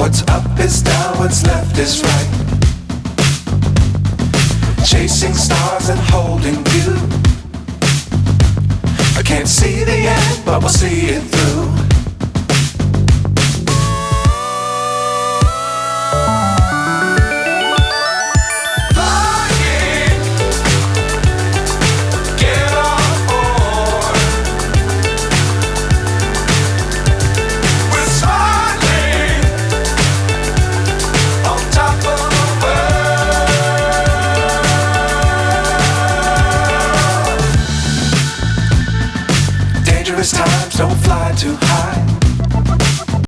What's up is down, what's left is right. Chasing stars and holding you. I can't see the end, but we'll see it through. Times don't fly too high.